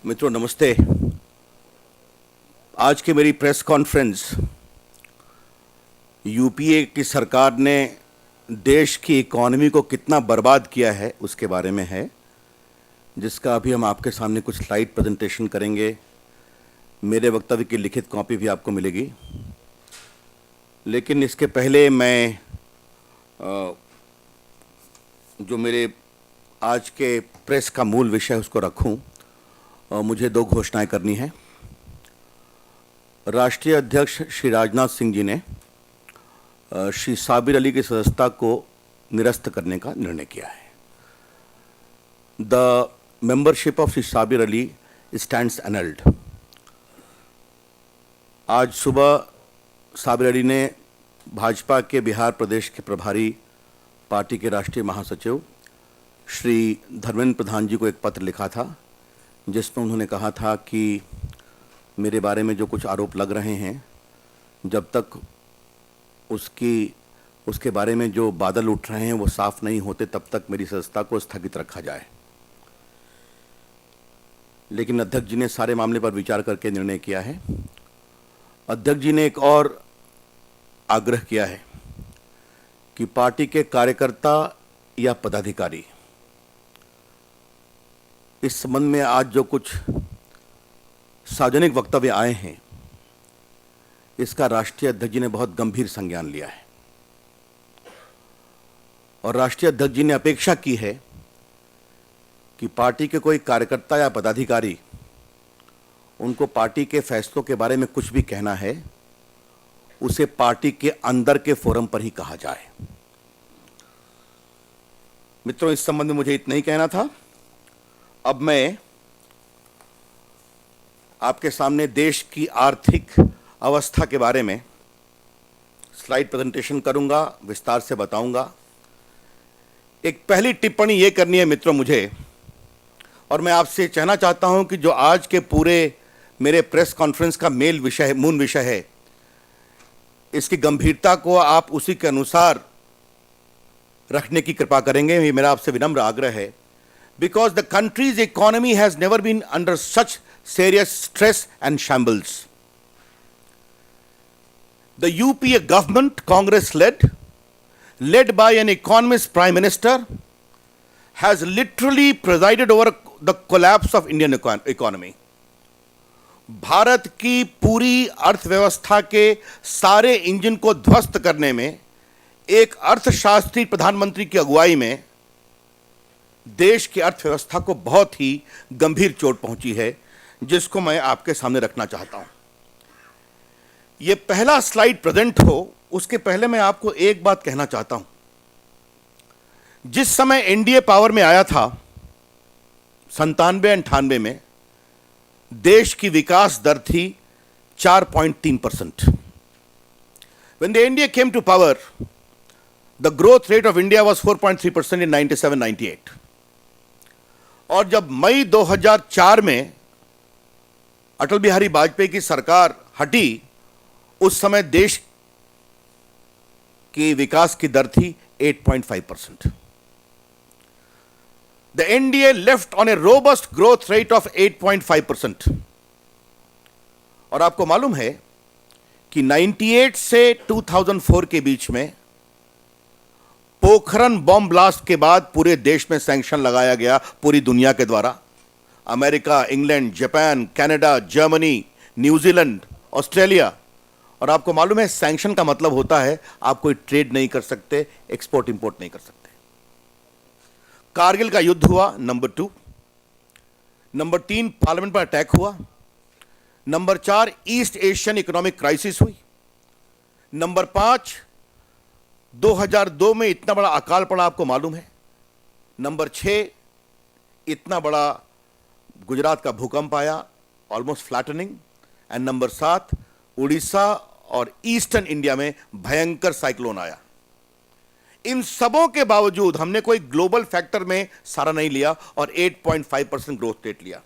मित्रों नमस्ते। आज की मेरी प्रेस कॉन्फ्रेंस यूपीए की सरकार ने देश की इकॉनमी को कितना बर्बाद किया है उसके बारे में है, जिसका अभी हम आपके सामने कुछ स्लाइड प्रेजेंटेशन करेंगे। मेरे वक्तव्य की लिखित कॉपी भी आपको मिलेगी, लेकिन इसके पहले मैं जो मेरे आज के प्रेस का मूल विषय उसको रखूं, मुझे दो घोषणाएं करनी है। राष्ट्रीय अध्यक्ष श्री राजनाथ सिंह जी ने श्री साबिर अली की सदस्यता को निरस्त करने का निर्णय किया है। The membership of Shri Sabir Ali stands एनल्ड। आज सुबह साबिर अली ने भाजपा के बिहार प्रदेश के प्रभारी पार्टी के राष्ट्रीय महासचिव श्री धर्मेंद्र प्रधान जी को एक पत्र लिखा था, जिसमें उन्होंने कहा था कि मेरे बारे में जो कुछ आरोप लग रहे हैं, जब तक उसके बारे में जो बादल उठ रहे हैं वो साफ नहीं होते, तब तक मेरी सदस्यता को स्थगित रखा जाए। लेकिन अध्यक्ष जी ने सारे मामले पर विचार करके निर्णय किया है। अध्यक्ष जी ने एक और आग्रह किया है कि पार्टी के कार्यकर्ता या पदाधिकारी इस संबंध में आज जो कुछ सार्वजनिक वक्तव्य आए हैं, इसका राष्ट्रीय अध्यक्ष जी ने बहुत गंभीर संज्ञान लिया है और राष्ट्रीय अध्यक्ष जी ने अपेक्षा की है कि पार्टी के कोई कार्यकर्ता या पदाधिकारी उनको पार्टी के फैसलों के बारे में कुछ भी कहना है, उसे पार्टी के अंदर के फोरम पर ही कहा जाए। मित्रों, इस संबंध में मुझे इतना ही कहना था। अब मैं आपके सामने देश की आर्थिक अवस्था के बारे में स्लाइड प्रेजेंटेशन करूंगा, विस्तार से बताऊंगा। एक पहली टिप्पणी ये करनी है मित्रों मुझे, और मैं आपसे कहना चाहता हूं कि जो आज के पूरे मेरे प्रेस कॉन्फ्रेंस का मूल विषय है, इसकी गंभीरता को आप उसी के अनुसार रखने की कृपा करेंगे, ये मेरा आपसे विनम्र आग्रह है। Because the country's economy has never been under such serious stress and shambles. The UPA government, led by an economist prime minister, has literally presided over the collapse of Indian economy. Bharat की पूरी अर्थव्यवस्था के सारे engine को ध्वस्त करने में एक अर्थशास्त्री प्रधानमंत्री की अगुवाई में देश की अर्थव्यवस्था को बहुत ही गंभीर चोट पहुंची है, जिसको मैं आपके सामने रखना चाहता हूं। यह पहला स्लाइड प्रेजेंट हो, उसके पहले मैं आपको एक बात कहना चाहता हूं। जिस समय एनडीए पावर में आया था 97-98 में, देश की विकास दर थी 4.3%। When the NDA came to power, the growth rate of India was 4.3% in 97-98. और जब मई 2004 में अटल बिहारी वाजपेयी की सरकार हटी, उस समय देश की विकास की दर थी 8.5%। The NDA left on a robust growth rate of 8.5%। और आपको मालूम है कि 98 से 2004 के बीच में पोखरण बॉम्ब ब्लास्ट के बाद पूरे देश में सैंक्शन लगाया गया, पूरी दुनिया के द्वारा। America, England, Japan, Canada, Germany, New Zealand, Australia. और आपको मालूम है सैंक्शन का मतलब होता है आप कोई ट्रेड नहीं कर सकते, एक्सपोर्ट इंपोर्ट नहीं कर सकते। कारगिल का युद्ध हुआ, नंबर 2। नंबर 3 पार्लियामेंट पर अटैक हुआ। Number 4 east Asian economic crisis हुई। नंबर 5 2002 में इतना बड़ा अकाल पड़ा, आपको मालूम है। नंबर 6 इतना बड़ा गुजरात का भूकंप आया, almost flattening. And number 7 Orissa और ईस्टर्न इंडिया में भयंकर साइक्लोन आया। इन सबों के बावजूद हमने कोई ग्लोबल फैक्टर में सारा नहीं लिया और 8.5% ग्रोथ रेट लिया।